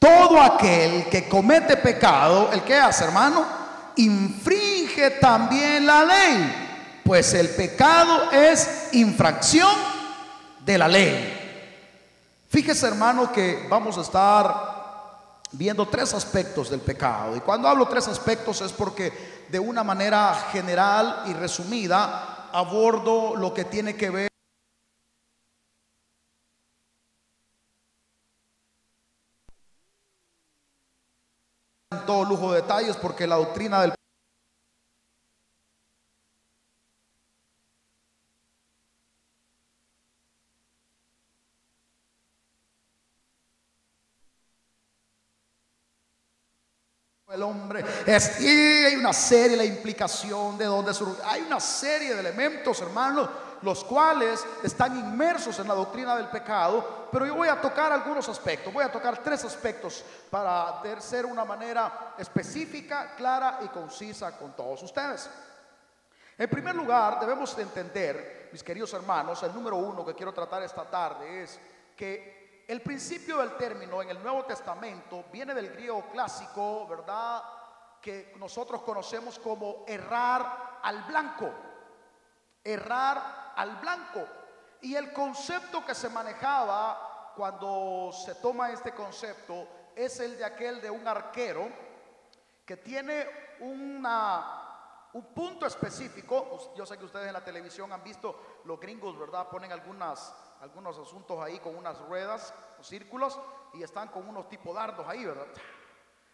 todo aquel que comete pecado, ¿el qué hace, hermano? Infringe también la ley, pues el pecado es infracción de la ley. Fíjese, hermano, que vamos a estar viendo tres aspectos del pecado. Y cuando hablo tres aspectos es porque de una manera general y resumida abordo lo que tiene que ver en todo lujo de detalles, porque la doctrina del el hombre es, y hay una serie, la implicación de dónde surge, hay una serie de elementos, hermanos, los cuales están inmersos en la doctrina del pecado. Pero yo voy a tocar algunos aspectos, voy a tocar tres aspectos para ser una manera específica, clara y concisa con todos ustedes. En primer lugar, debemos de entender, mis queridos hermanos, el número uno que quiero tratar esta tarde es que el principio del término en el Nuevo Testamento viene del griego clásico, ¿verdad?, que nosotros conocemos como errar al blanco. Errar al blanco. Y el concepto que se manejaba cuando se toma este concepto es el de aquel de un arquero que tiene un punto específico. Yo sé que ustedes en la televisión han visto, los gringos, ¿verdad?, ponen algunos asuntos ahí con unas ruedas, círculos, y están con unos tipo dardos ahí, ¿verdad?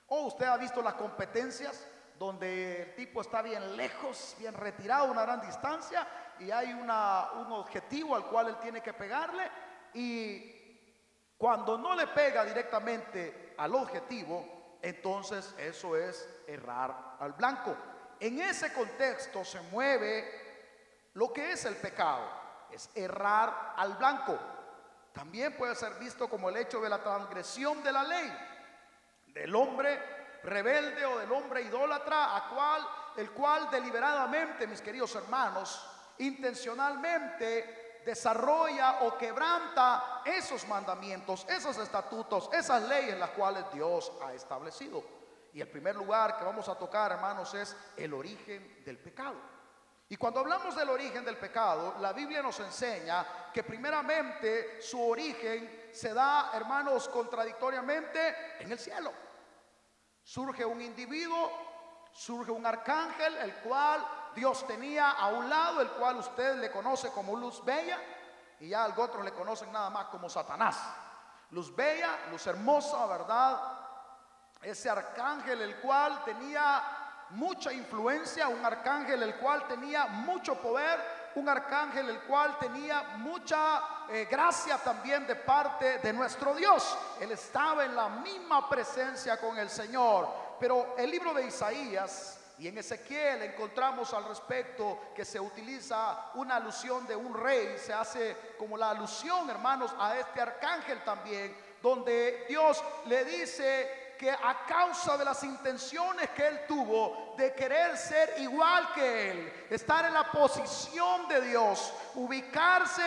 O usted ha visto las competencias donde el tipo está bien lejos, bien retirado, a una gran distancia, y hay un objetivo al cual él tiene que pegarle, y cuando no le pega directamente al objetivo, entonces eso es errar al blanco. En ese contexto se mueve lo que es el pecado. Es errar al blanco. También puede ser visto como el hecho de la transgresión de la ley, del hombre rebelde o del hombre idólatra, el cual deliberadamente, mis queridos hermanos, intencionalmente desarrolla o quebranta esos mandamientos, esos estatutos, esas leyes las cuales Dios ha establecido. Y el primer lugar que vamos a tocar, hermanos, es el origen del pecado. Y cuando hablamos del origen del pecado, la Biblia nos enseña que primeramente su origen se da, hermanos, contradictoriamente en el cielo. Surge un individuo, surge un arcángel, el cual Dios tenía a un lado, el cual usted le conoce como luz bella, y ya otros le conocen nada más como Satanás. Luz bella, luz hermosa, ¿verdad? Ese arcángel, el cual tenía mucha influencia, un arcángel el cual tenía mucho poder, un arcángel el cual tenía mucha gracia también de parte de nuestro Dios. Él estaba en la misma presencia con el Señor. Pero el libro de Isaías y en Ezequiel encontramos al respecto que se utiliza una alusión de un rey, se hace como la alusión, hermanos, a este arcángel también, donde Dios le dice que a causa de las intenciones que él tuvo de querer ser igual que él, estar en la posición de Dios, ubicarse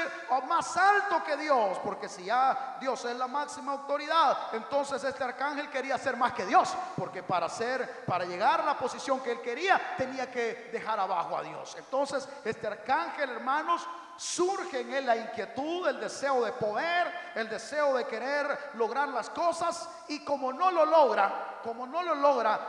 más alto que Dios, porque si ya Dios es la máxima autoridad, entonces este arcángel quería ser más que Dios, porque para llegar a la posición que él quería, tenía que dejar abajo a Dios. Entonces este arcángel, hermanos, surge en él la inquietud, el deseo de poder, el deseo de querer lograr las cosas, y como no lo logra,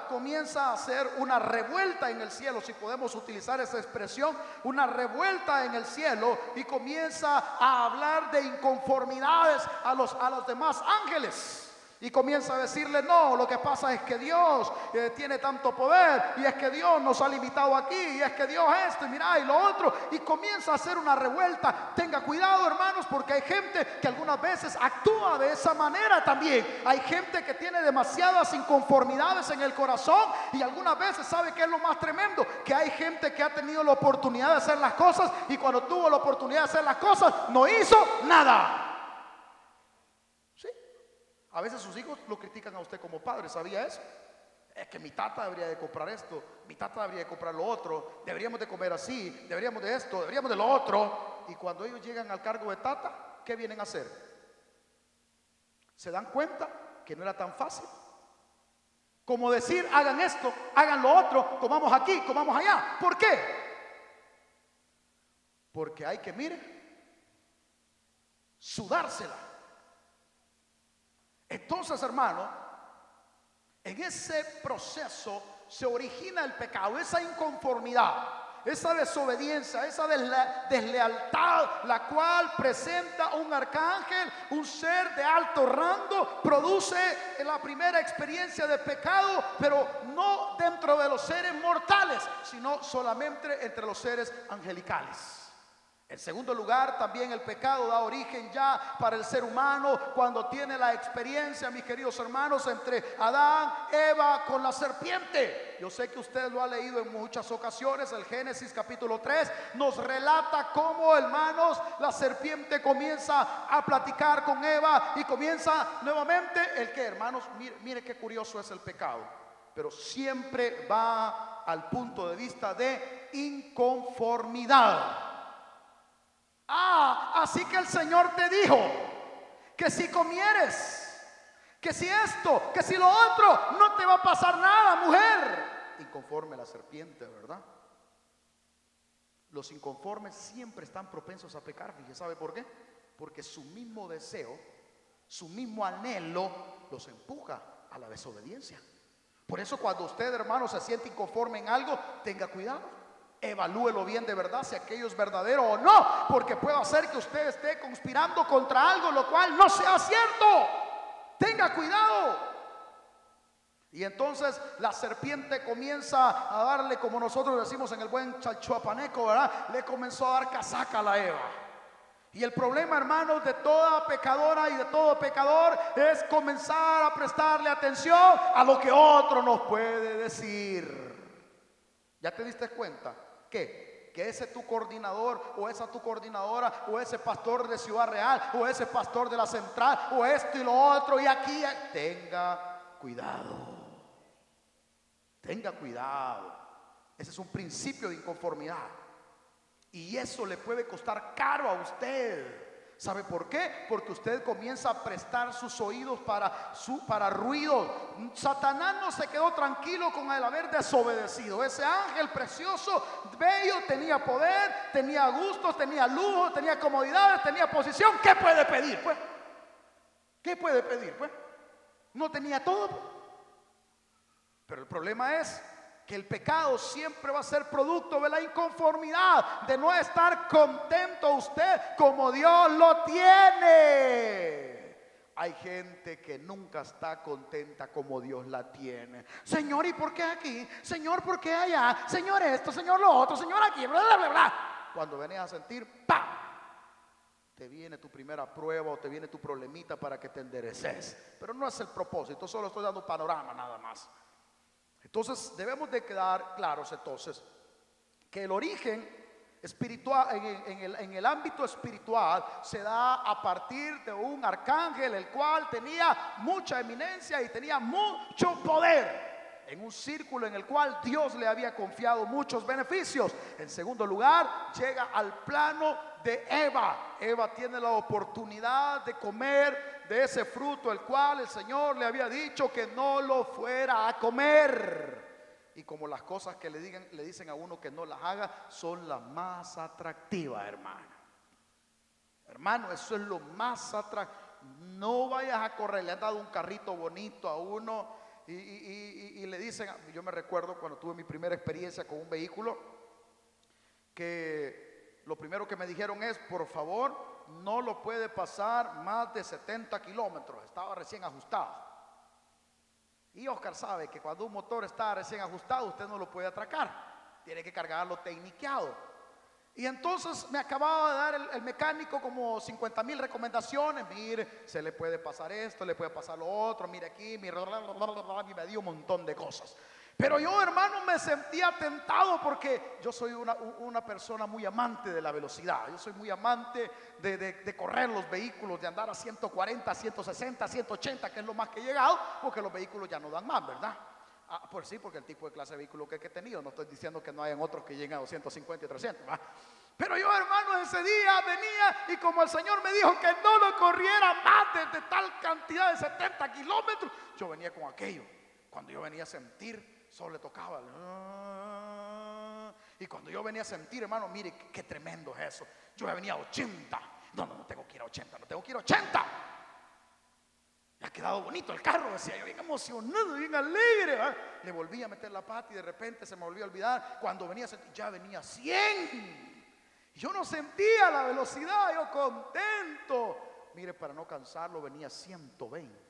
comienza a hacer una revuelta en el cielo, si podemos utilizar esa expresión, una revuelta en el cielo, y comienza a hablar de inconformidades a los demás ángeles. Y comienza a decirle: no, lo que pasa es que Dios tiene tanto poder, y es que Dios nos ha limitado aquí, y es que Dios esto, y mira, y lo otro. Y comienza a hacer una revuelta. Tenga cuidado, hermanos, porque hay gente que algunas veces actúa de esa manera también. Hay gente que tiene demasiadas inconformidades en el corazón, y algunas veces, ¿sabe qué es lo más tremendo? Que hay gente que ha tenido la oportunidad de hacer las cosas, y cuando tuvo la oportunidad de hacer las cosas, no hizo nada. A veces sus hijos lo critican a usted como padre, ¿sabía eso? Es que mi tata debería de comprar esto, mi tata debería de comprar lo otro, deberíamos de comer así, deberíamos de esto, deberíamos de lo otro. Y cuando ellos llegan al cargo de tata, ¿qué vienen a hacer? ¿Se dan cuenta que no era tan fácil. Como decir, hagan esto, hagan lo otro, comamos aquí, comamos allá. ¿Por qué? Porque hay que, mire, sudársela. Entonces, hermano, en ese proceso se origina el pecado, esa inconformidad, esa desobediencia, esa deslealtad, la cual presenta un arcángel, un ser de alto rango, produce la primera experiencia de pecado, pero no dentro de los seres mortales, sino solamente entre los seres angelicales. En segundo lugar, también el pecado da origen ya para el ser humano cuando tiene la experiencia, mis queridos hermanos, entre Adán, Eva con la serpiente. Yo sé que usted lo ha leído en muchas ocasiones. El Génesis capítulo 3 nos relata cómo, hermanos, la serpiente comienza a platicar con Eva y comienza nuevamente el que, hermanos, mire qué curioso es el pecado, pero siempre va al punto de vista de inconformidad. Así que el Señor te dijo que si comieres, que si esto, que si lo otro, no te va a pasar nada, mujer. Inconforme a la serpiente, ¿verdad? Los inconformes siempre están propensos a pecar. ¿Y sabe por qué? Porque su mismo deseo, su mismo anhelo los empuja a la desobediencia. Por eso cuando usted, hermano, se siente inconforme en algo, tenga cuidado. Evalúelo bien de verdad si aquello es verdadero o no, porque puede ser que usted esté conspirando contra algo lo cual no sea cierto. Tenga cuidado. Y entonces la serpiente comienza a darle, como nosotros decimos en el buen chalchuapaneco, ¿verdad? Le comenzó a dar casaca a la Eva. Y el problema, hermanos, de toda pecadora y de todo pecador es comenzar a prestarle atención a lo que otro nos puede decir. ¿Ya te diste cuenta? ¿Qué? Que ese tu coordinador o esa tu coordinadora o ese pastor de Ciudad Real o ese pastor de la Central o esto y lo otro y aquí, tenga cuidado. Tenga cuidado. Ese es un principio de inconformidad y eso le puede costar caro a usted. ¿Sabe por qué? Porque usted comienza a prestar sus oídos para ruidos. Satanás no se quedó tranquilo con el haber desobedecido. Ese ángel precioso, bello, tenía poder, tenía gustos, tenía lujo, tenía comodidades, tenía posición. ¿Qué puede pedir, pues? ¿Qué puede pedir, pues? No tenía todo. Pero el problema es que el pecado siempre va a ser producto de la inconformidad, de no estar contento usted como Dios lo tiene. Hay gente que nunca está contenta como Dios la tiene. Señor, ¿y por qué aquí? Señor, ¿por qué allá? Señor esto, Señor lo otro, Señor aquí, bla, bla, bla, bla. Cuando vienes a sentir, ¡pam!, te viene tu primera prueba o te viene tu problemita para que te endereces. Pero no es el propósito, solo estoy dando panorama nada más. Entonces debemos de quedar claros entonces que el origen espiritual en el ámbito espiritual se da a partir de un arcángel el cual tenía mucha eminencia y tenía mucho poder en un círculo en el cual Dios le había confiado muchos beneficios. En segundo lugar, llega al plano de Eva. Eva tiene la oportunidad de comer de ese fruto el cual el Señor le había dicho que no lo fuera a comer. Y como las cosas que le dicen a uno que no las haga son las más atractivas, hermano. Hermano, eso es lo más atractivo. No vayas a correr. Le han dado un carrito bonito a uno y le dicen, yo me recuerdo cuando tuve mi primera experiencia con un vehículo, que lo primero que me dijeron es, por favor, no lo puede pasar más de 70 kilómetros. Estaba recién ajustado. Y Oscar sabe que cuando un motor está recién ajustado, usted no lo puede atracar. Tiene que cargarlo tecniqueado. Y entonces me acababa de dar el mecánico como 50,000 recomendaciones. Mire, se le puede pasar esto, le puede pasar lo otro. Mire aquí, mire, y me dio un montón de cosas. Pero yo, hermano, me sentía tentado porque yo soy una persona muy amante de la velocidad. Yo soy muy amante de correr los vehículos, de andar a 140, 160, 180, que es lo más que he llegado, porque los vehículos ya no dan más, ¿verdad? Pues sí, porque el tipo de clase de vehículo que he tenido, no estoy diciendo que no hayan otros que lleguen a 250 y 300, ¿verdad? Pero yo, hermano, ese día venía y como el Señor me dijo que no lo corriera más de tal cantidad de 70 kilómetros, yo venía con aquello. Cuando yo venía a sentir, solo le tocaba y cuando yo venía a sentir, hermano, mire qué tremendo es eso. Yo venía a 80. No tengo que ir a 80, no tengo que ir a 80. Me ha quedado bonito el carro, decía yo, bien emocionado, bien alegre, ¿verdad? Le volví a meter la pata y de repente se me volvió a olvidar. Cuando venía a sentir, ya venía a 100. Yo no sentía la velocidad, yo contento. Mire, para no cansarlo, venía a 120.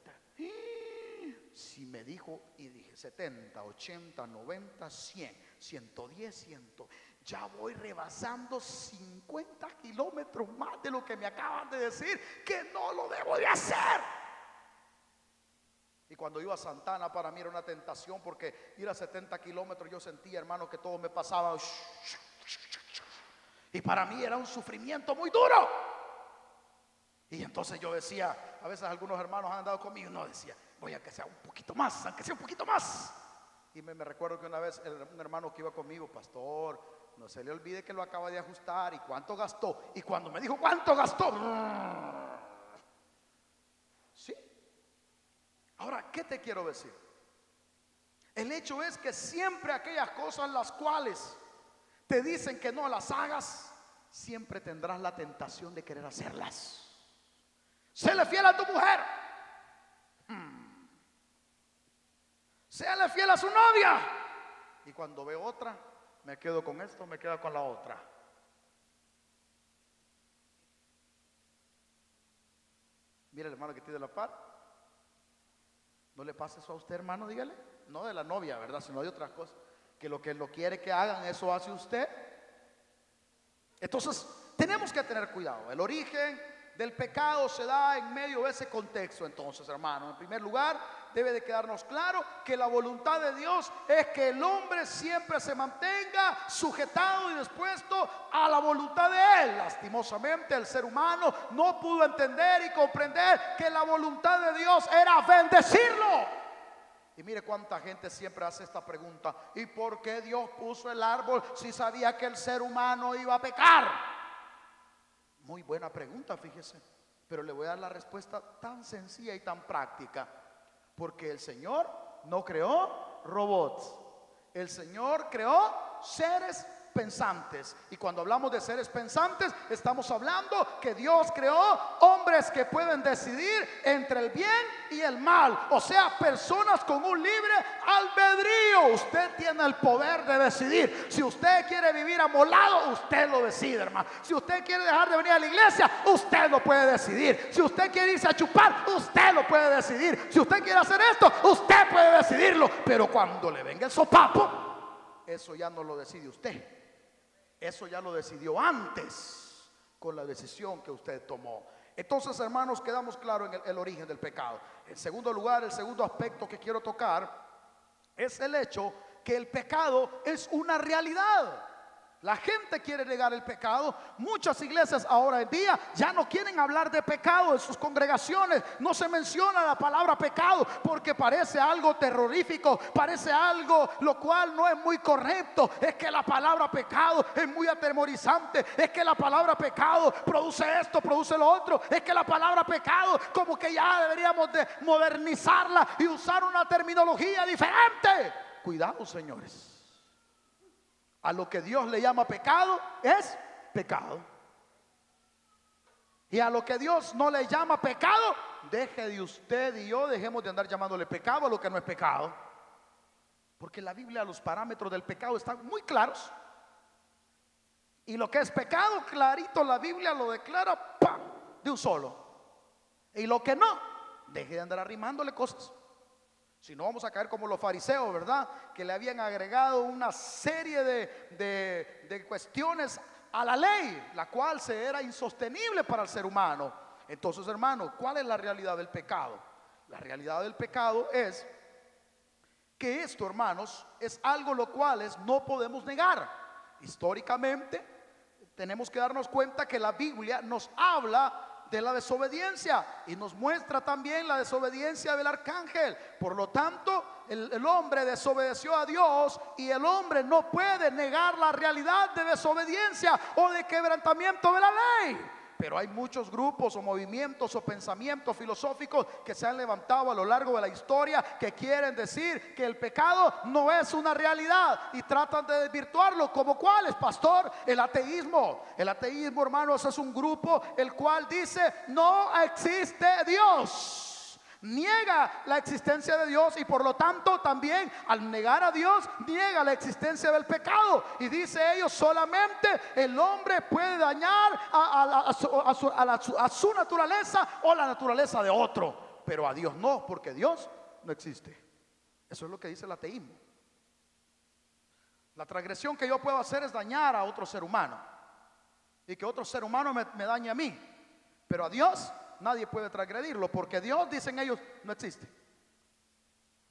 Si me dijo, y dije 70, 80, 90, 100, 110, 100. Ya voy rebasando 50 kilómetros más de lo que me acaban de decir que no lo debo de hacer. Y cuando iba a Santana, para mí era una tentación, porque ir a 70 kilómetros yo sentía, hermano, que todo me pasaba. Y para mí era un sufrimiento muy duro. Y entonces yo decía, a veces algunos hermanos han andado conmigo, no, decía, voy a que sea un poquito más, aunque sea un poquito más. Y me recuerdo que una vez un hermano que iba conmigo, pastor, no se le olvide que lo acaba de ajustar y cuánto gastó. Y cuando me dijo cuánto gastó, sí. Ahora, ¿qué te quiero decir? El hecho es que siempre aquellas cosas las cuales te dicen que no las hagas, siempre tendrás la tentación de querer hacerlas. Séle fiel a tu mujer. Séle fiel a su novia. Y cuando veo otra, me quedo con esto, me quedo con la otra. Mira el hermano que tiene la par. No le pase eso a usted, hermano, dígale. No de la novia, ¿verdad? Sino de otras cosas. Que lo quiere que hagan, eso hace usted. Entonces, tenemos que tener cuidado. El origen del pecado se da en medio de ese contexto. Entonces, hermano, en primer lugar, debe de quedarnos claro que la voluntad de Dios es que el hombre siempre se mantenga sujetado y dispuesto a la voluntad de Él. Lastimosamente, el ser humano no pudo entender y comprender que la voluntad de Dios era bendecirlo. Y mire cuánta gente siempre hace esta pregunta: ¿y por qué Dios puso el árbol si sabía que el ser humano iba a pecar? Muy buena pregunta, fíjese. Pero le voy a dar la respuesta tan sencilla y tan práctica. Porque el Señor no creó robots. El Señor creó seres pensantes. Y cuando hablamos de seres pensantes, estamos hablando que Dios creó hombres que pueden decidir entre el bien y el mal. O sea, personas con un libre albedrío. Usted tiene el poder de decidir. Si usted quiere vivir amolado, usted lo decide, hermano. Si usted quiere dejar de venir a la iglesia, usted lo puede decidir. Si usted quiere irse a chupar, usted lo puede decidir. Si usted quiere hacer esto, usted puede decidirlo. Pero cuando le venga el sopapo, eso ya no lo decide usted. Eso ya lo decidió antes con la decisión que usted tomó. Entonces, hermanos, quedamos claros en el origen del pecado. En segundo lugar, el segundo aspecto que quiero tocar es el hecho que el pecado es una realidad. La gente quiere negar el pecado. Muchas iglesias ahora en día ya no quieren hablar de pecado en sus congregaciones. No se menciona la palabra pecado porque parece algo terrorífico, parece algo lo cual no es muy correcto. Es que la palabra pecado es muy atemorizante. Es que la palabra pecado produce esto, produce lo otro. Es que la palabra pecado como que ya deberíamos de modernizarla y usar una terminología diferente. Cuidado, señores. A lo que Dios le llama pecado es pecado. Y a lo que Dios no le llama pecado, deje de usted y yo, dejemos de andar llamándole pecado a lo que no es pecado. Porque la Biblia, los parámetros del pecado están muy claros. Y lo que es pecado, clarito, la Biblia lo declara, ¡pam!, de un solo. Y lo que no, deje de andar arrimándole cosas. Si no, vamos a caer como los fariseos, ¿verdad? Que le habían agregado una serie de cuestiones a la ley, la cual se era insostenible para el ser humano. Entonces, hermano, ¿cuál es la realidad del pecado? La realidad del pecado es que esto, hermanos, es algo lo cual no podemos negar. Históricamente tenemos que darnos cuenta que la Biblia nos habla de la desobediencia y nos muestra también la desobediencia del arcángel. Por lo tanto, el hombre desobedeció a Dios y el hombre no puede negar la realidad de desobediencia o de quebrantamiento de la ley. Pero hay muchos grupos o movimientos o pensamientos filosóficos que se han levantado a lo largo de la historia que quieren decir que el pecado no es una realidad y tratan de desvirtuarlo. ¿Como cuáles, pastor? El ateísmo. El ateísmo, hermanos, es un grupo el cual dice no existe Dios. Niega la existencia de Dios y por lo tanto también al negar a Dios niega la existencia del pecado. Y dice ellos, solamente el hombre puede dañar a su naturaleza o la naturaleza de otro, pero a Dios no, porque Dios no existe. Eso es lo que dice el ateísmo. La transgresión que yo puedo hacer es dañar a otro ser humano y que otro ser humano me dañe a mí, pero a Dios nadie puede transgredirlo, porque Dios, dicen ellos, no existe.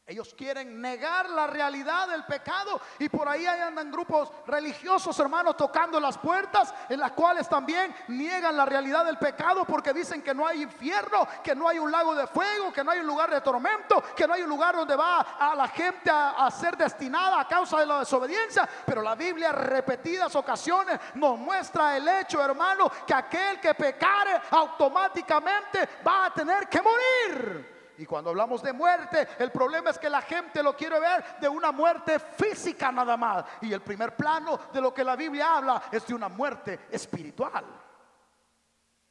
Ellos quieren negar la realidad del pecado y por ahí andan grupos religiosos, hermanos, tocando las puertas en las cuales también niegan la realidad del pecado, porque dicen que no hay infierno, que no hay un lago de fuego, que no hay un lugar de tormento, que no hay un lugar donde va a la gente a ser destinada a causa de la desobediencia. Pero la Biblia en repetidas ocasiones nos muestra el hecho, hermano, que aquel que pecare automáticamente va a tener que morir. Y cuando hablamos de muerte, el problema es que la gente lo quiere ver de una muerte física nada más. Y el primer plano de lo que la Biblia habla es de una muerte espiritual.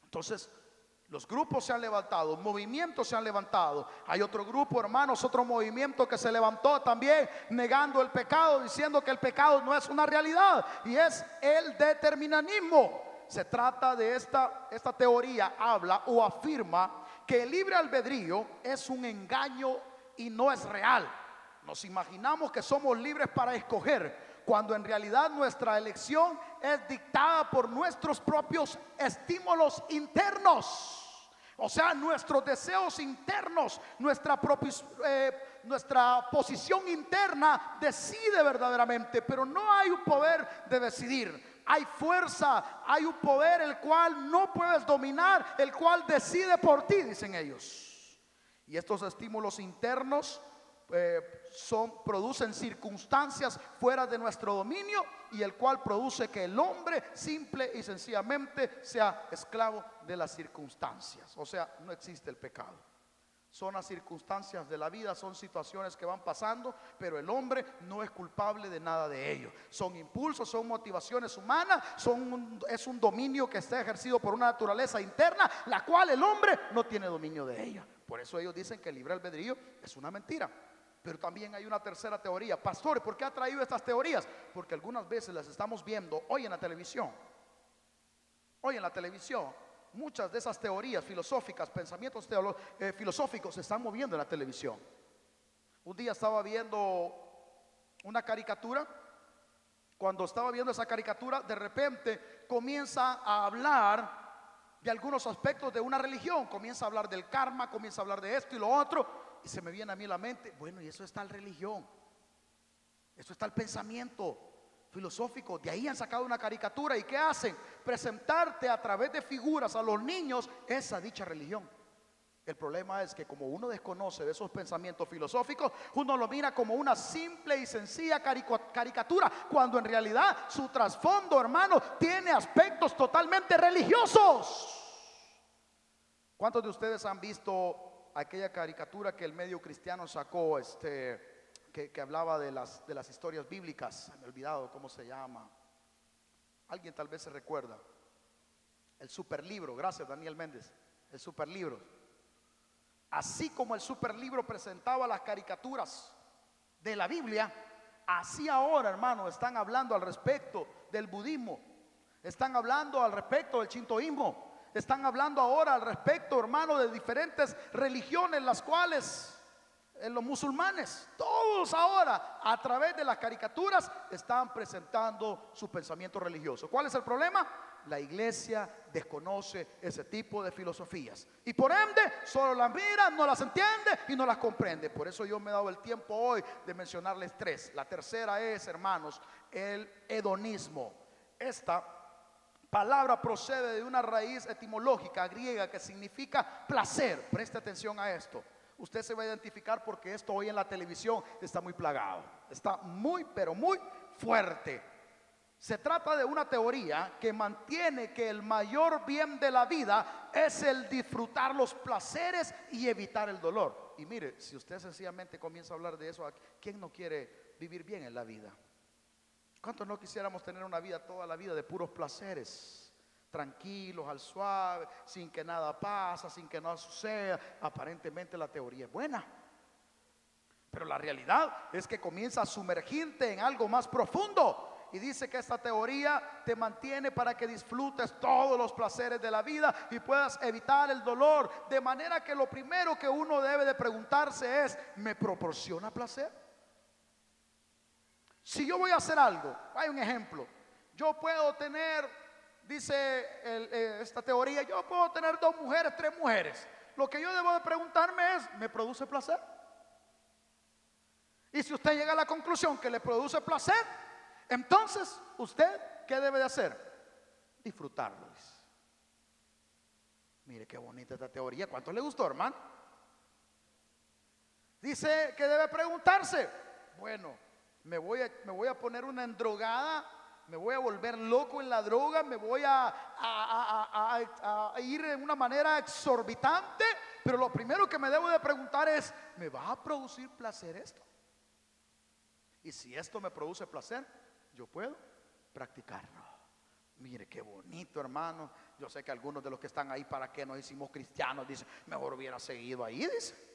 Entonces, los grupos se han levantado, movimientos se han levantado. Hay otro grupo, hermanos, otro movimiento que se levantó también negando el pecado, diciendo que el pecado no es una realidad, y es el determinismo. Se trata de esta teoría, habla o afirma que el libre albedrío es un engaño y no es real. Nos imaginamos que somos libres para escoger, cuando en realidad nuestra elección es dictada por nuestros propios estímulos internos. O sea, nuestros deseos internos, nuestra posición interna decide verdaderamente, pero no hay un poder de decidir. Hay fuerza, hay un poder el cual no puedes dominar, el cual decide por ti, dicen ellos. Y estos estímulos internos producen circunstancias fuera de nuestro dominio, y el cual produce que el hombre simple y sencillamente sea esclavo de las circunstancias. O sea, no existe el pecado. Son las circunstancias de la vida, son situaciones que van pasando, pero el hombre no es culpable de nada de ello. Son impulsos, son motivaciones humanas, es un dominio que está ejercido por una naturaleza interna, la cual el hombre no tiene dominio de ella. Por eso ellos dicen que el libre albedrío es una mentira. Pero también hay una tercera teoría. Pastor, ¿por qué ha traído estas teorías? Porque algunas veces las estamos viendo hoy en la televisión. Hoy en la televisión muchas de esas teorías filosóficas, pensamientos filosóficos se están moviendo en la televisión. Un día estaba viendo una caricatura. Cuando estaba viendo esa caricatura, de repente comienza a hablar de algunos aspectos de una religión. Comienza a hablar del karma, comienza a hablar de esto y lo otro. Y se me viene a mí a la mente, bueno, y eso está en religión, eso está el pensamiento filosófico. De ahí han sacado una caricatura. ¿Y qué hacen? Presentarte a través de figuras a los niños esa dicha religión. El problema es que como uno desconoce de esos pensamientos filosóficos, uno lo mira como una simple y sencilla caricatura, cuando en realidad su trasfondo, hermano, tiene aspectos totalmente religiosos. ¿Cuántos de ustedes han visto aquella caricatura que el medio cristiano sacó, que hablaba de las historias bíblicas? Me he olvidado cómo se llama. Alguien tal vez se recuerda. El superlibro. Gracias, Daniel Méndez. El superlibro. Así como el superlibro presentaba las caricaturas de la Biblia, así ahora, hermano, están hablando al respecto del budismo, están hablando al respecto del shintoísmo, están hablando ahora al respecto, hermano, de diferentes religiones, las cuales los musulmanes, todos ahora a través de las caricaturas están presentando su pensamiento religioso. ¿Cuál es el problema? La iglesia desconoce ese tipo de filosofías y por ende solo las mira, no las entiende y no las comprende. Por eso yo me he dado el tiempo hoy de mencionarles tres. La tercera es, hermanos, el hedonismo. Esta palabra procede de una raíz etimológica griega que significa placer. Preste atención a esto. Usted se va a identificar porque esto hoy en la televisión está muy plagado. Está muy, pero muy fuerte. Se trata de una teoría que mantiene que el mayor bien de la vida es el disfrutar los placeres y evitar el dolor. Y mire, si usted sencillamente comienza a hablar de eso, ¿quién no quiere vivir bien en la vida? ¿Cuántos no quisiéramos tener una vida, toda la vida, de puros placeres? Tranquilos, al suave, sin que nada pasa, sin que nada suceda. Aparentemente la teoría es buena, pero la realidad es que comienza a sumergirte en algo más profundo. Y dice que esta teoría te mantiene para que disfrutes todos los placeres de la vida y puedas evitar el dolor. De manera que lo primero que uno debe de preguntarse es: ¿me proporciona placer? Si yo voy a hacer algo, hay un ejemplo. Yo puedo tener, dice esta teoría, yo puedo tener 2 mujeres, 3 mujeres. Lo que yo debo de preguntarme es: ¿me produce placer? Y si usted llega a la conclusión que le produce placer, entonces usted, ¿qué debe de hacer? Disfrutarlo. Mire qué bonita esta teoría. ¿Cuánto le gustó, hermano? Dice que debe preguntarse: bueno, me voy a poner una endrogada, me voy a volver loco en la droga, me voy a ir de una manera exorbitante, pero lo primero que me debo de preguntar es: ¿me va a producir placer esto? Y si esto me produce placer, yo puedo practicarlo. Mire qué bonito, hermano. Yo sé que algunos de los que están ahí, ¿para qué nos hicimos cristianos? Dicen: mejor hubiera seguido ahí, dice.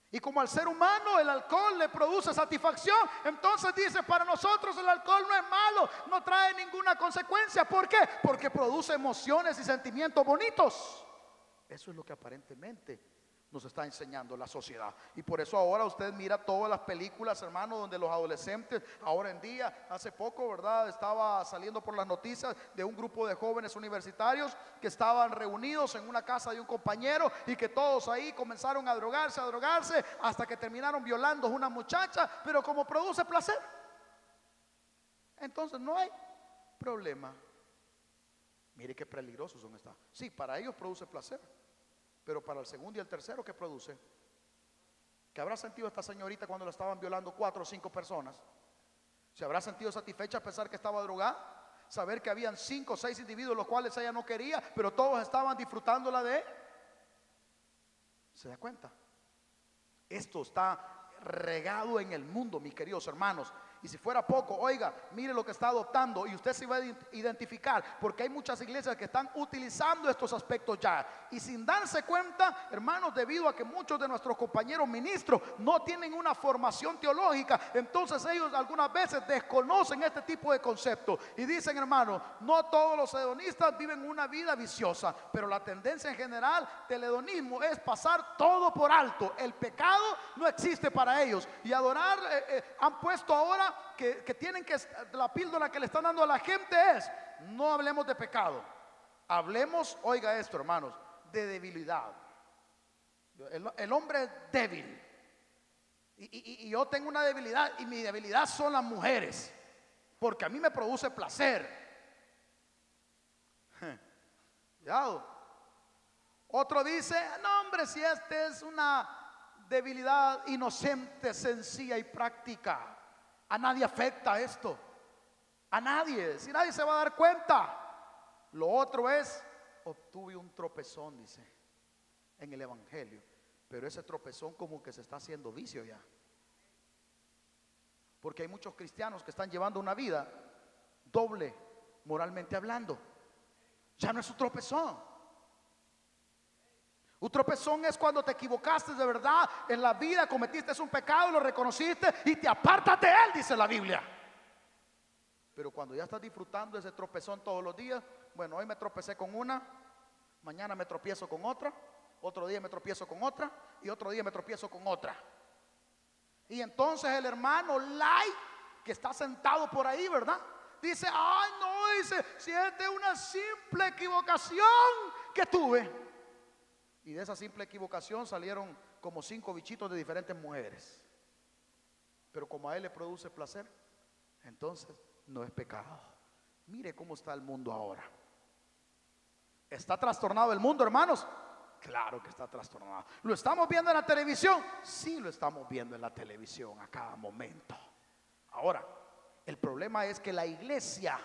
Y como al ser humano el alcohol le produce satisfacción, entonces dice: para nosotros el alcohol no es malo, no trae ninguna consecuencia. ¿Por qué? Porque produce emociones y sentimientos bonitos. Eso es lo que aparentemente nos está enseñando la sociedad. Y por eso ahora usted mira todas las películas, hermano, donde los adolescentes, ahora en día, hace poco, ¿verdad?, estaba saliendo por las noticias de un grupo de jóvenes universitarios que estaban reunidos en una casa de un compañero y que todos ahí comenzaron a drogarse, hasta que terminaron violando a una muchacha, pero como produce placer, entonces no hay problema. Mire qué peligrosos son estas. Sí, para ellos produce placer, pero para el segundo y el tercero, ¿qué produce? ¿Qué habrá sentido esta señorita cuando la estaban violando 4 o 5 personas? ¿Se habrá sentido satisfecha a pesar que estaba drogada? Saber que habían 5 o 6 individuos los cuales ella no quería, pero todos estaban disfrutándola de él. ¿Se da cuenta? Esto está regado en el mundo, mis queridos hermanos. Y si fuera poco, oiga, mire lo que está adoptando y usted se va a identificar, porque hay muchas iglesias que están utilizando estos aspectos ya, y sin darse cuenta, hermanos, debido a que muchos de nuestros compañeros ministros no tienen una formación teológica, entonces ellos algunas veces desconocen este tipo de conceptos y dicen: hermano, no todos los hedonistas viven una vida viciosa, pero la tendencia en general del hedonismo es pasar todo por alto. El pecado no existe para ellos, y adorar, han puesto ahora que tienen que, la píldora que le están dando a la gente es: no hablemos de pecado, hablemos, oiga esto, hermanos, de debilidad. El hombre es débil, y yo tengo una debilidad, y mi debilidad son las mujeres, porque a mí me produce placer. Cuidado. Otro dice: no, hombre, si este es una debilidad inocente, sencilla y práctica, a nadie afecta esto, a nadie, si nadie se va a dar cuenta. Lo otro es: obtuve un tropezón, dice, en el evangelio, pero ese tropezón como que se está haciendo vicio ya, porque hay muchos cristianos que están llevando una vida doble, moralmente hablando. Ya no es un tropezón. Un tropezón es cuando te equivocaste de verdad en la vida, cometiste un pecado, lo reconociste y te apartas de él, dice la Biblia. Pero cuando ya estás disfrutando ese tropezón todos los días, bueno, hoy me tropecé con una, mañana me tropiezo con otra, otro día me tropiezo con otra y otro día me tropiezo con otra. Y entonces el hermano Lai, que está sentado por ahí, ¿verdad?, dice: ay, no, dice, si es de una simple equivocación que tuve. Y de esa simple equivocación salieron como 5 bichitos de diferentes mujeres. Pero como a él le produce placer, entonces no es pecado. Mire cómo está el mundo ahora. ¿Está trastornado el mundo, hermanos? Claro que está trastornado. ¿Lo estamos viendo en la televisión? Sí, lo estamos viendo en la televisión a cada momento. Ahora, el problema es que la iglesia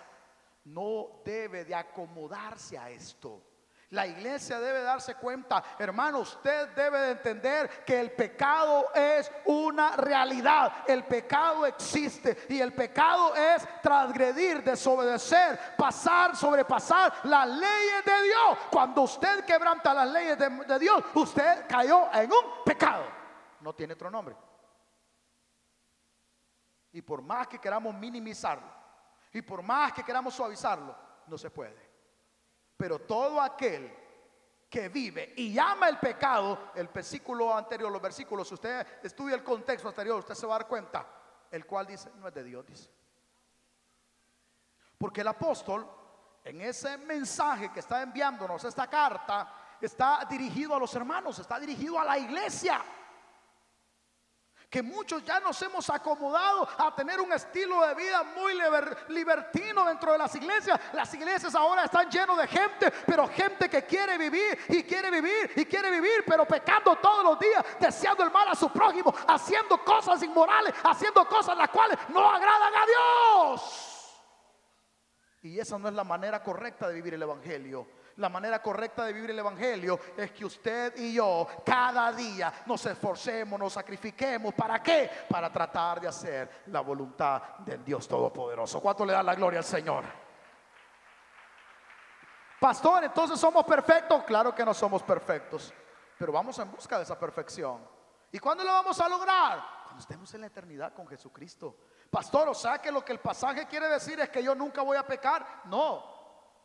no debe de acomodarse a esto. La iglesia debe darse cuenta, hermano, usted debe de entender que el pecado es una realidad. El pecado existe y el pecado es transgredir, desobedecer, pasar, sobrepasar las leyes de Dios. Cuando usted quebranta las leyes de Dios, usted cayó en un pecado. No tiene otro nombre. Y por más que queramos minimizarlo y por más que queramos suavizarlo, no se puede. Pero todo aquel que vive y ama el pecado, el versículo anterior, los versículos, si usted estudia el contexto anterior, usted se va a dar cuenta, el cual dice, no es de Dios, dice. Porque el apóstol, en ese mensaje que está enviándonos, esta carta, está dirigido a los hermanos, está dirigido a la iglesia. Que muchos ya nos hemos acomodado a tener un estilo de vida muy libertino dentro de las iglesias. Las iglesias ahora están llenas de gente, pero gente que quiere vivir y quiere vivir y quiere vivir, pero pecando todos los días, deseando el mal a su prójimo, haciendo cosas inmorales, haciendo cosas las cuales no agradan a Dios. Y esa no es la manera correcta de vivir el evangelio. La manera correcta de vivir el evangelio es que usted y yo cada día nos esforcemos, nos sacrifiquemos. ¿Para qué? Para tratar de hacer la voluntad del Dios Todopoderoso. ¿Cuánto le da la gloria al Señor? Pastor, entonces ¿somos perfectos? Claro que no somos perfectos, pero vamos en busca de esa perfección. ¿Y cuándo lo vamos a lograr? Cuando estemos en la eternidad con Jesucristo. Pastor, o sea que lo que el pasaje quiere decir es que yo nunca voy a pecar. No.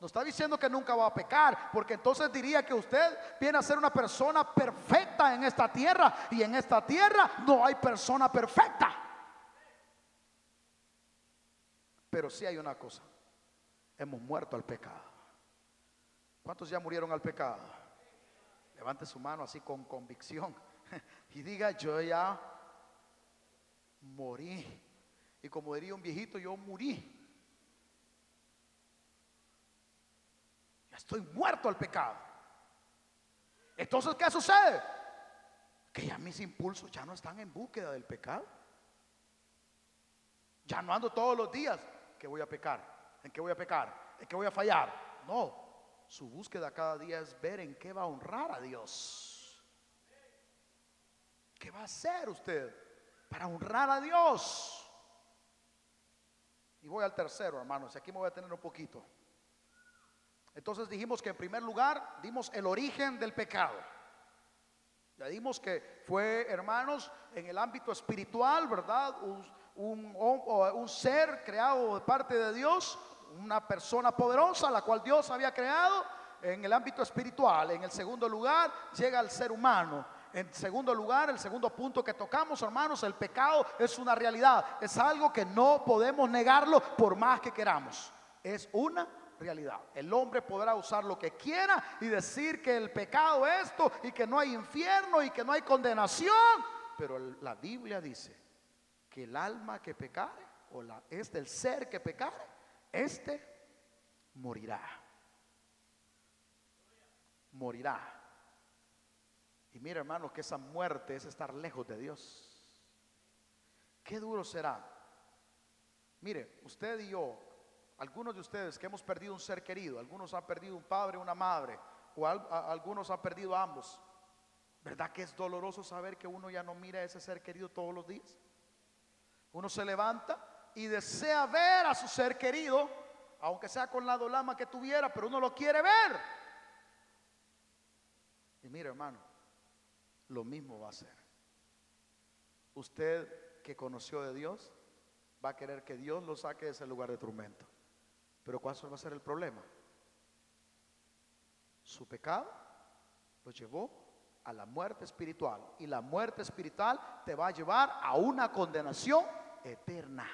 No está diciendo que nunca va a pecar, porque entonces diría que usted viene a ser una persona perfecta en esta tierra, y en esta tierra no hay persona perfecta. Pero sí hay una cosa: hemos muerto al pecado. ¿Cuántos ya murieron al pecado? Levante su mano así con convicción y diga: yo ya morí. Y como diría un viejito, yo morí. Estoy muerto al pecado. Entonces, ¿qué sucede? Que ya mis impulsos ya no están en búsqueda del pecado. Ya no ando todos los días que voy a pecar, en qué voy a pecar, en qué voy a fallar. No, su búsqueda cada día es ver en qué va a honrar a Dios. ¿Qué va a hacer usted para honrar a Dios? Y voy al tercero, hermanos, y aquí me voy a tener un poquito. Entonces dijimos que en primer lugar dimos el origen del pecado. Ya dimos que fue, hermanos, en el ámbito espiritual, ¿verdad? Un ser creado de parte de Dios, una persona poderosa, la cual Dios había creado en el ámbito espiritual. En el segundo lugar llega el ser humano. En segundo lugar, el segundo punto que tocamos, hermanos, el pecado es una realidad. Es algo que no podemos negarlo por más que queramos. Es una realidad. El hombre podrá usar lo que quiera y decir que el pecado es esto y que no hay infierno y que no hay condenación, pero la Biblia dice que el alma que pecare, o el ser que pecare, morirá. Morirá. Y mira, hermanos, que esa muerte es estar lejos de Dios. Qué duro será. Mire, usted y yo, algunos de ustedes que hemos perdido un ser querido, algunos han perdido un padre, una madre, o algunos han perdido a ambos. ¿Verdad que es doloroso saber que uno ya no mira a ese ser querido todos los días? Uno se levanta y desea ver a su ser querido, aunque sea con la dolama que tuviera, pero uno lo quiere ver. Y mira, hermano, lo mismo va a ser. Usted que conoció de Dios va a querer que Dios lo saque de ese lugar de tormento. Pero ¿cuál va a ser el problema? Su pecado lo llevó a la muerte espiritual, y la muerte espiritual te va a llevar a una condenación eterna,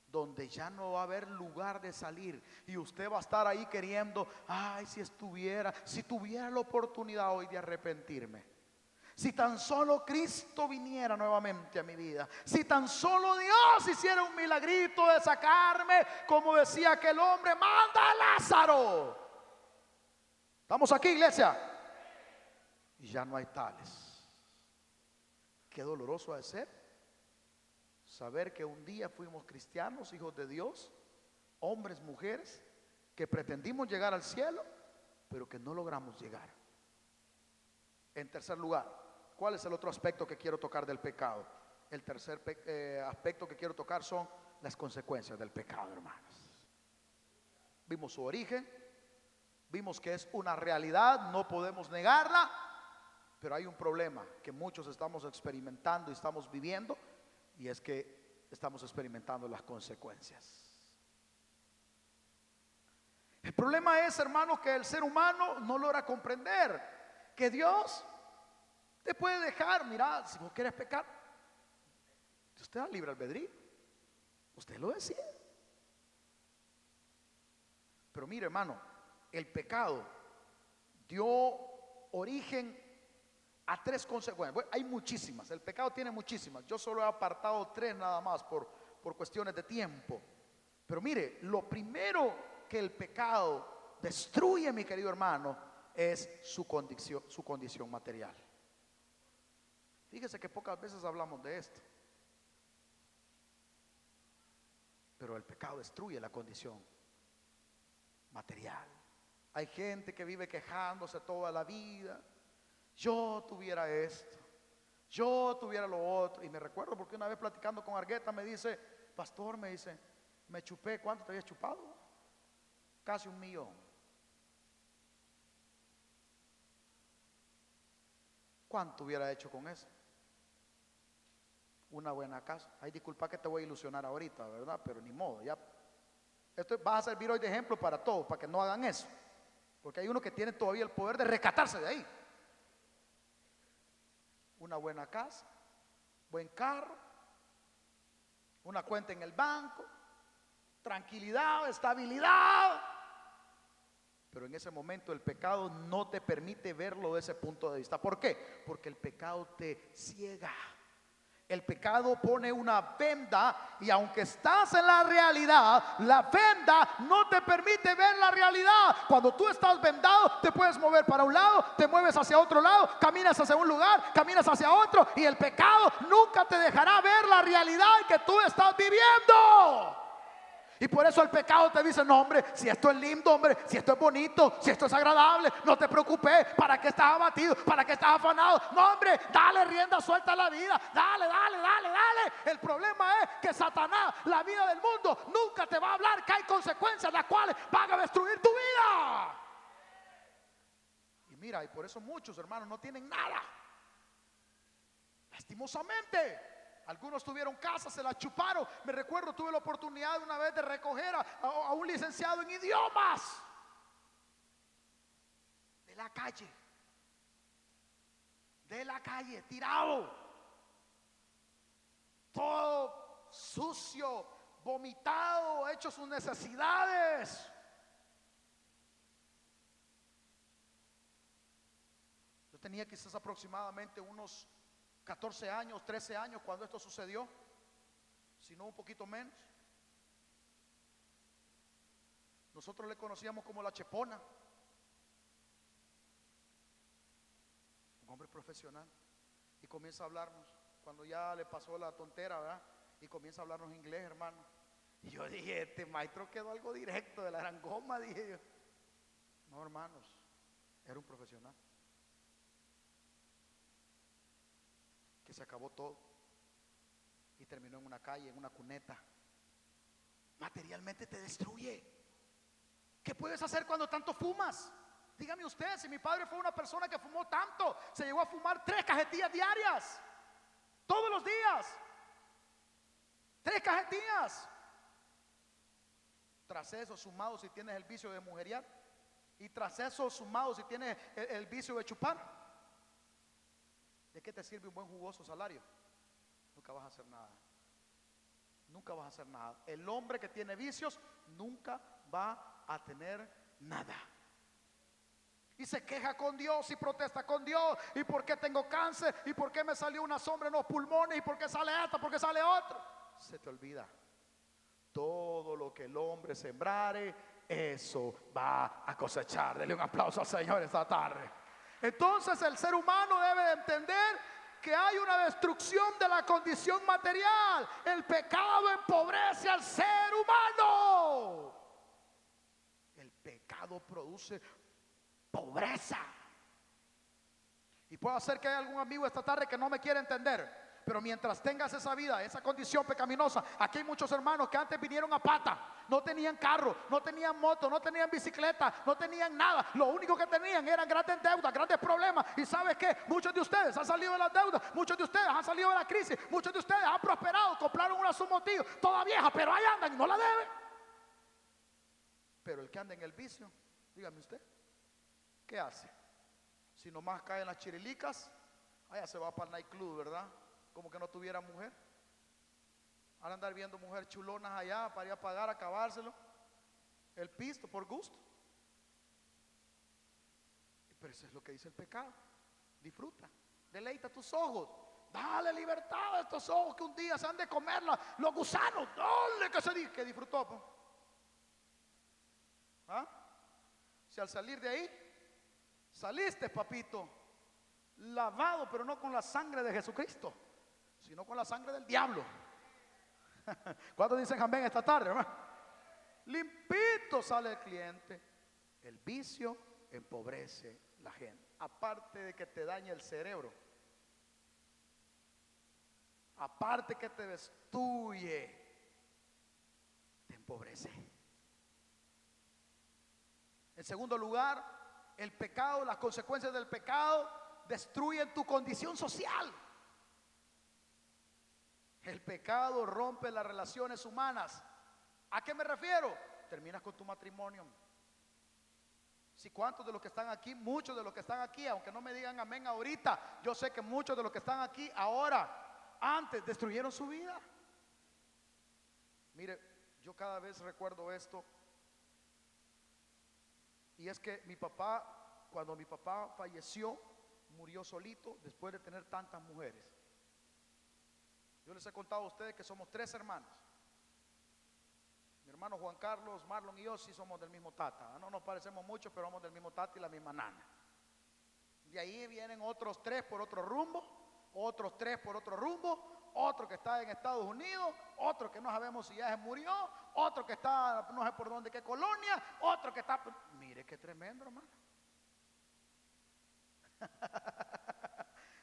donde ya no va a haber lugar de salir, y usted va a estar ahí queriendo: ay, si tuviera la oportunidad hoy de arrepentirme, Si tan solo Cristo viniera nuevamente a mi vida, si tan solo Dios hiciera un milagrito de sacarme, como decía aquel hombre, manda a Lázaro. ¿Estamos aquí, iglesia? Y ya no hay tales. Qué doloroso ha de ser saber que un día fuimos cristianos, hijos de Dios, hombres, mujeres, que pretendimos llegar al cielo, pero que no logramos llegar. En tercer lugar, ¿cuál es el otro aspecto que quiero tocar del pecado? El tercer aspecto que quiero tocar son las consecuencias del pecado, hermanos. Vimos su origen, vimos que es una realidad, no podemos negarla, pero hay un problema que muchos estamos experimentando y estamos viviendo, y es que estamos experimentando las consecuencias. El problema es, hermanos, que el ser humano no logra comprender que Dios te puede dejar. Mira, si vos quieres pecar, usted da libre albedrío, usted lo decide. Pero mire, hermano, el pecado dio origen a tres consecuencias. Bueno, hay muchísimas, el pecado tiene muchísimas. Yo solo he apartado tres nada más por cuestiones de tiempo. Pero mire, lo primero que el pecado destruye, mi querido hermano, es su condición material. Fíjese que pocas veces hablamos de esto, pero el pecado destruye la condición material. Hay gente que vive quejándose toda la vida. Yo tuviera esto, yo tuviera lo otro. Y me recuerdo porque una vez platicando con Argueta me dice, pastor, me dice, me chupé, ¿cuánto te habías chupado? Casi 1 millón. ¿Cuánto hubiera hecho con eso? Una buena casa. Ay, disculpa que te voy a ilusionar ahorita, ¿verdad? Pero ni modo, ya. Esto va a servir hoy de ejemplo para todos, para que no hagan eso. Porque hay uno que tiene todavía el poder de rescatarse de ahí. Una buena casa, buen carro, una cuenta en el banco, tranquilidad, estabilidad. Pero en ese momento el pecado no te permite verlo de ese punto de vista. ¿Por qué? Porque el pecado te ciega. El pecado pone una venda y aunque estás en la realidad, la venda no te permite ver la realidad. Cuando tú estás vendado, te puedes mover para un lado, te mueves hacia otro lado, caminas hacia un lugar, caminas hacia otro, y el pecado nunca te dejará ver la realidad que tú estás viviendo. Y por eso el pecado te dice, no hombre, si esto es lindo, hombre, si esto es bonito, si esto es agradable, no te preocupes, ¿para qué estás abatido? ¿Para qué estás afanado? No hombre, dale rienda suelta a la vida, dale, dale, dale, dale. El problema es que Satanás, la vida del mundo, nunca te va a hablar que hay consecuencias las cuales van a destruir tu vida. Y mira, y por eso muchos hermanos no tienen nada, lastimosamente. Algunos tuvieron casa, se la chuparon. Me recuerdo, tuve la oportunidad una vez de recoger a un licenciado en idiomas de la calle, tirado, todo sucio, vomitado, hecho sus necesidades. Yo tenía quizás aproximadamente unos 14 años, 13 años cuando esto sucedió, si no un poquito menos. Nosotros le conocíamos como la Chepona, un hombre profesional, y comienza a hablarnos, cuando ya le pasó la tontera, ¿verdad? Y comienza a hablarnos inglés, hermano. Y yo dije, este maestro quedó algo directo de la gran goma, dije yo. No, hermanos, era un profesional. Que se acabó todo y terminó en una calle, en una cuneta. Materialmente te destruye. ¿Qué puedes hacer cuando tanto fumas? Dígame usted, si mi padre fue una persona que fumó tanto, se llegó a fumar 3 cajetillas diarias, todos los días, 3 cajetillas. Tras eso sumado si tienes el vicio de mujeriar, y tras eso sumado si tienes el vicio de chupar, ¿de qué te sirve un buen jugoso salario? Nunca vas a hacer nada. Nunca vas a hacer nada. El hombre que tiene vicios nunca va a tener nada. Y se queja con Dios y protesta con Dios. ¿Y por qué tengo cáncer? ¿Y por qué me salió una sombra en los pulmones? ¿Y por qué sale esto? ¿Por qué sale otro? Se te olvida. Todo lo que el hombre sembrare, eso va a cosechar. Dele un aplauso al Señor esta tarde. Entonces el ser humano debe de entender que hay una destrucción de la condición material. El pecado empobrece al ser humano. El pecado produce pobreza. Y puedo hacer que haya algún amigo esta tarde que no me quiere entender. Pero mientras tengas esa vida, esa condición pecaminosa, aquí hay muchos hermanos que antes vinieron a pata. No tenían carro, no tenían moto, no tenían bicicleta, no tenían nada. Lo único que tenían eran grandes deudas, grandes problemas. Y ¿sabes qué? Muchos de ustedes han salido de las deudas, muchos de ustedes han salido de la crisis, muchos de ustedes han prosperado, compraron una Submotivo, toda vieja, pero ahí andan y no la deben. Pero el que anda en el vicio, dígame usted, ¿qué hace? Si nomás caen las chirilicas, allá se va para el nightclub, ¿verdad? Como que no tuviera mujer. Ahora andar viendo mujeres chulonas allá para ir a pagar, a acabárselo. El pisto por gusto. Pero eso es lo que dice el pecado. Disfruta, deleita tus ojos. Dale libertad a estos ojos que un día se han de comer los gusanos. Dale que se dice que disfrutó. Pues. ¿Ah? Si al salir de ahí saliste, papito, lavado, pero no con la sangre de Jesucristo, sino con la sangre del diablo. ¿Cuántos dicen amén esta tarde, hermano? Limpito sale el cliente. El vicio empobrece la gente. Aparte de que te daña el cerebro, aparte que te destruye, te empobrece. En segundo lugar, el pecado, las consecuencias del pecado destruyen tu condición social. El pecado rompe las relaciones humanas. ¿A qué me refiero? Terminas con tu matrimonio. Si cuántos de los que están aquí, muchos de los que están aquí, aunque no me digan amén ahorita, yo sé que muchos de los que están aquí ahora, antes destruyeron su vida. Mire, yo cada vez recuerdo esto. Y es que mi papá, cuando mi papá falleció, murió solito después de tener tantas mujeres. Yo les he contado a ustedes que somos 3 hermanos. Mi hermano Juan Carlos, Marlon y yo sí somos del mismo tata. No nos parecemos mucho, pero somos del mismo tata y la misma nana. De ahí vienen otros 3 por otro rumbo, otros 3 por otro rumbo, otro que está en Estados Unidos, otro que no sabemos si ya se murió, otro que está no sé por dónde, qué colonia, otro que está... Mire qué tremendo, hermano.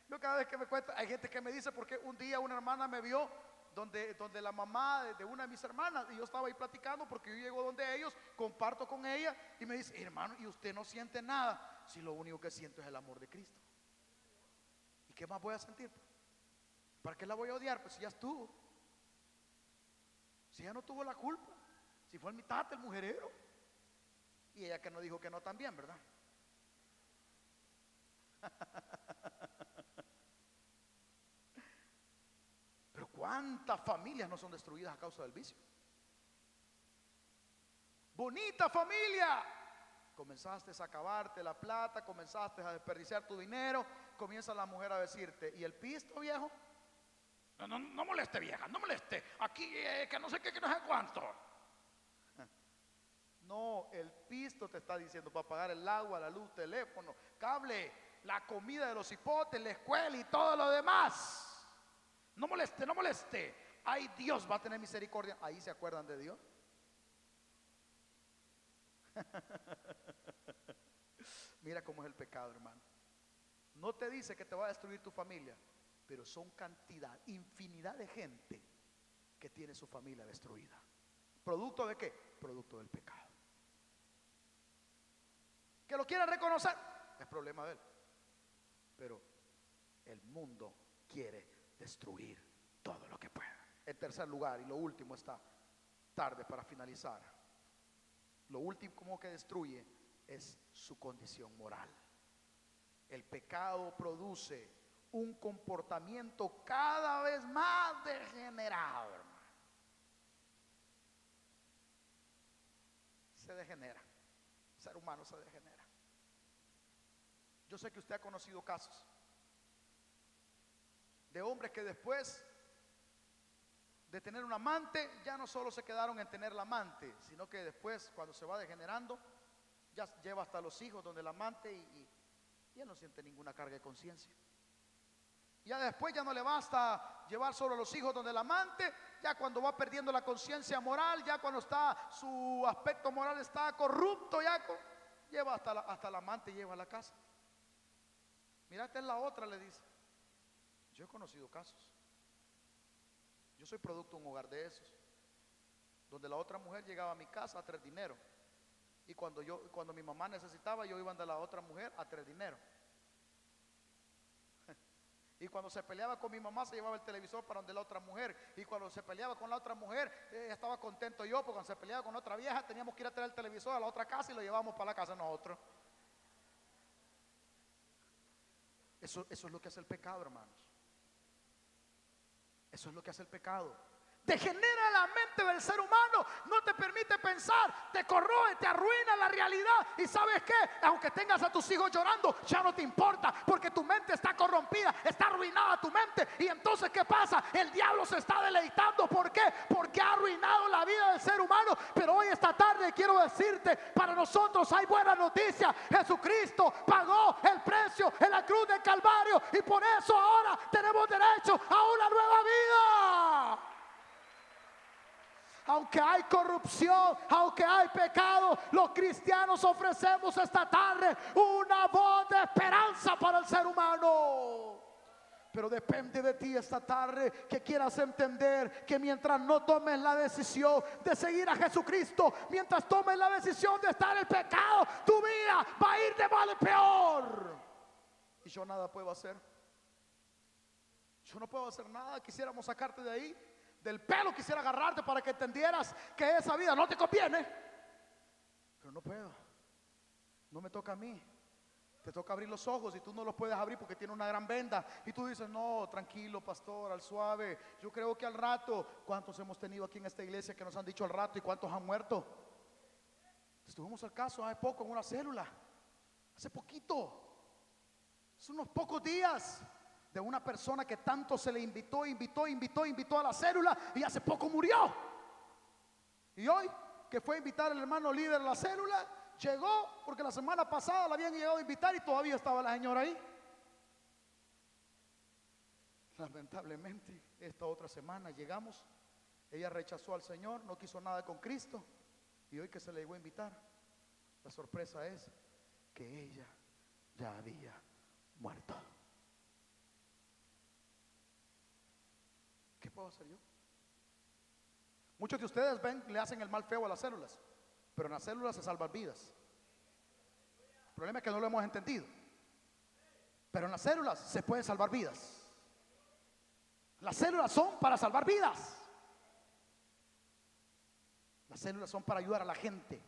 Yo cada vez que me cuento, hay gente que me dice, porque un día una hermana me vio donde la mamá de una de mis hermanas, y yo estaba ahí platicando porque yo llego donde ellos, comparto con ella y me dice, hermano, ¿y usted no siente nada? Si lo único que siento es el amor de Cristo. ¿Y qué más voy a sentir? ¿Para qué la voy a odiar? Pues si ya estuvo. Si ella no tuvo la culpa, si fue el mitad el mujerero. Y ella que no dijo que no también, ¿verdad? Pero ¿cuántas familias no son destruidas a causa del vicio? Bonita familia. Comenzaste a acabarte la plata, comenzaste a desperdiciar tu dinero, comienza la mujer a decirte, ¿y el pisto, viejo? No moleste, vieja, no moleste. Aquí que no sé qué, que no sé cuánto. No, el pisto te está diciendo para pagar el agua, la luz, teléfono, cable, la comida de los hipotes, la escuela y todo lo demás. No moleste, no moleste. Ay, Dios va a tener misericordia. Ahí se acuerdan de Dios. Mira cómo es el pecado, hermano. No te dice que te va a destruir tu familia, pero son cantidad, infinidad de gente que tiene su familia destruida. ¿Producto de qué? Producto del pecado. Que lo quiera reconocer, es problema de él. Pero el mundo quiere destruir todo lo que pueda. En tercer lugar, y lo último, está tarde para finalizar, lo último que destruye es su condición moral. El pecado produce un comportamiento cada vez más degenerado, hermano. Se degenera. El ser humano se degenera. Yo sé que usted ha conocido casos de hombres que después de tener un amante, ya no solo se quedaron en tener el amante, sino que después, cuando se va degenerando, ya lleva hasta los hijos donde el amante y ya no siente ninguna carga de conciencia. Ya después ya no le basta llevar solo a los hijos donde el amante, ya cuando va perdiendo la conciencia moral, ya cuando está su aspecto moral está corrupto, lleva hasta el amante, lleva a la casa. Mira, esta es la otra, le dice. Yo he conocido casos. Yo soy producto de un hogar de esos, donde la otra mujer llegaba a mi casa a traer dinero. Y cuando mi mamá necesitaba, yo iba de la otra mujer a traer dinero. Y cuando se peleaba con mi mamá, se llevaba el televisor para donde la otra mujer. Y cuando se peleaba con la otra mujer, estaba contento yo, porque cuando se peleaba con otra vieja, teníamos que ir a traer el televisor a la otra casa y lo llevábamos para la casa nosotros. Eso es lo que hace el pecado, hermanos. Eso es lo que hace el pecado. Degenera la mente del ser humano, no te permite pensar, te corroe, te arruina la realidad. Y ¿sabes qué? Aunque tengas a tus hijos llorando, ya no te importa, porque tu mente está corrompida, está arruinada tu mente. Y entonces, ¿qué pasa? El diablo se está deleitando. ¿Por qué? Porque ha arruinado la vida del ser humano. Pero hoy, esta tarde, quiero decirte, para nosotros hay buena noticia. Jesucristo pagó el precio en la cruz del Calvario, y por eso ahora tenemos derecho a una nueva vida. Aunque hay corrupción, aunque hay pecado, los cristianos ofrecemos esta tarde una voz de esperanza para el ser humano. Pero depende de ti esta tarde que quieras entender que mientras no tomes la decisión de seguir a Jesucristo, mientras tomes la decisión de estar en el pecado, tu vida va a ir de mal en peor. Y yo nada puedo hacer. Yo no puedo hacer nada. Quisiéramos sacarte de ahí. Del pelo quisiera agarrarte para que entendieras que esa vida no te conviene, pero no puedo. No me toca a mí. Te toca abrir los ojos y tú no los puedes abrir porque tiene una gran venda. Y tú dices, no, tranquilo, pastor, al suave. Yo creo que al rato. ¿Cuántos hemos tenido aquí en esta iglesia que nos han dicho al rato y cuántos han muerto? Estuvimos al caso hace poco en una célula, hace poquito, hace unos pocos días, de una persona que tanto se le invitó a la célula, y hace poco murió. Y hoy que fue a invitar al hermano líder a la célula, llegó porque la semana pasada la habían llegado a invitar y todavía estaba la señora ahí. Lamentablemente esta otra semana llegamos, ella rechazó al Señor, no quiso nada con Cristo, y hoy que se le llegó a invitar, la sorpresa es que ella ya había muerto. ¿Qué puedo hacer yo? Muchos de ustedes le hacen el mal feo a las células, pero en las células se salvan vidas. El problema es que no lo hemos entendido. Pero en las células se pueden salvar vidas. Las células son para salvar vidas. Las células son para ayudar a la gente,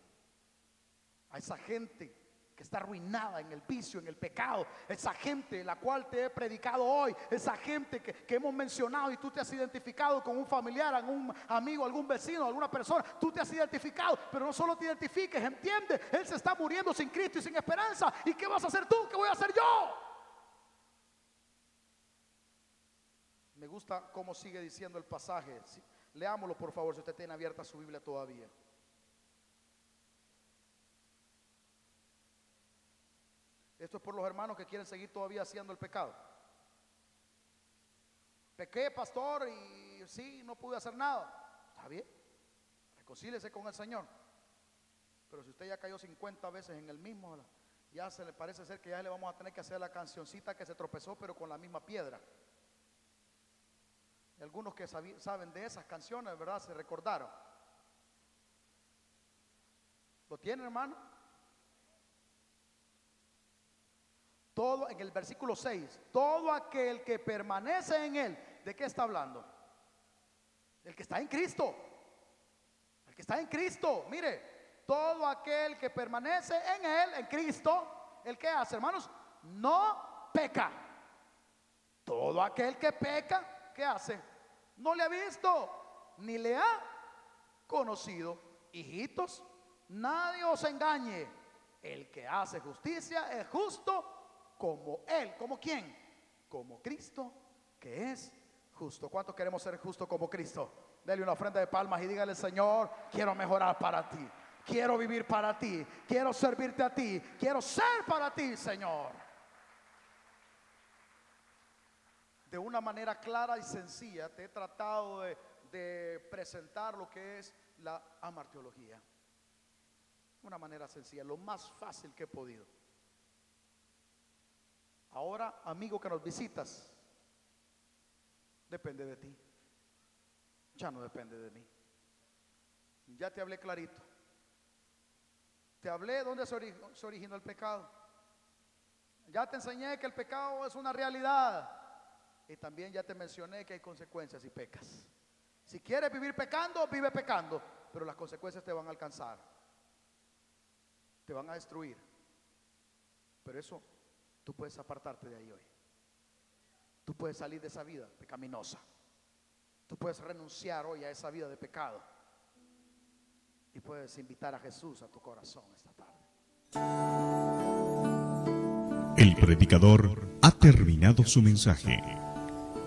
a esa gente que está arruinada en el vicio, en el pecado, esa gente la cual te he predicado hoy, esa gente que hemos mencionado, y tú te has identificado con un familiar, algún amigo, algún vecino, alguna persona. Tú te has identificado, pero no solo te identifiques, entiende, él se está muriendo sin Cristo y sin esperanza. ¿Y qué vas a hacer tú? ¿Qué voy a hacer yo? Me gusta cómo sigue diciendo el pasaje. Leámoslo, por favor, si usted tiene abierta su Biblia todavía. Esto es por los hermanos que quieren seguir todavía haciendo el pecado. Pequé, pastor, y sí, no pude hacer nada. Está bien, reconcíliese con el Señor. Pero si usted ya cayó 50 veces en el mismo, ya se le parece ser que ya le vamos a tener que hacer la cancioncita que se tropezó, pero con la misma piedra. Y algunos que saben de esas canciones, ¿verdad? Se recordaron. ¿Lo tienen, hermano? Todo en el versículo 6, todo aquel que permanece en él. ¿De qué está hablando? El que está en Cristo. El que está en Cristo. Mire, todo aquel que permanece en él, en Cristo, ¿el qué hace, hermanos? No peca. Todo aquel que peca, ¿qué hace? No le ha visto, ni le ha conocido. Hijitos, nadie os engañe. El que hace justicia es justo como Él. ¿Como quién? Como Cristo, que es justo. ¿Cuántos queremos ser justos como Cristo? Dele una ofrenda de palmas y dígale: Señor, quiero mejorar para ti, quiero vivir para ti, quiero servirte a ti, quiero ser para ti, Señor. De una manera clara y sencilla te he tratado de presentar lo que es la amartiología. De una manera sencilla, lo más fácil que he podido. Ahora, amigo que nos visitas, depende de ti. Ya no depende de mí. Ya te hablé clarito. Te hablé dónde se originó el pecado. Ya te enseñé que el pecado es una realidad. Y también ya te mencioné que hay consecuencias si pecas. Si quieres vivir pecando, vive pecando, pero las consecuencias te van a alcanzar. Te van a destruir. Pero eso, tú puedes apartarte de ahí hoy. Tú puedes salir de esa vida pecaminosa. Tú puedes renunciar hoy a esa vida de pecado. Y puedes invitar a Jesús a tu corazón esta tarde. El predicador ha terminado su mensaje.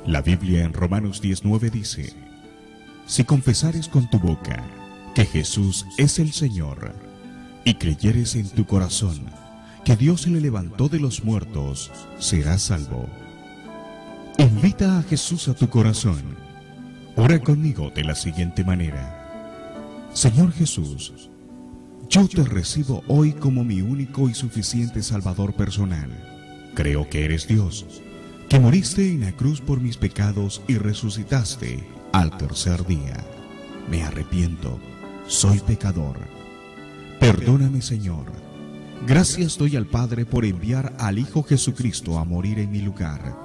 La Biblia en Romanos 19 dice: si confesares con tu boca que Jesús es el Señor y creyeres en tu corazón que Dios le levantó de los muertos, serás salvo. Invita a Jesús a tu corazón. Ora conmigo de la siguiente manera: Señor Jesús, yo te recibo hoy como mi único y suficiente Salvador personal. Creo que eres Dios, que moriste en la cruz por mis pecados y resucitaste al tercer día. Me arrepiento, soy pecador. Perdóname, Señor. Gracias doy al Padre por enviar al Hijo Jesucristo a morir en mi lugar.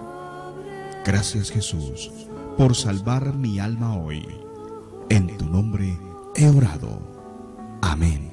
Gracias, Jesús, por salvar mi alma hoy. En tu nombre he orado. Amén.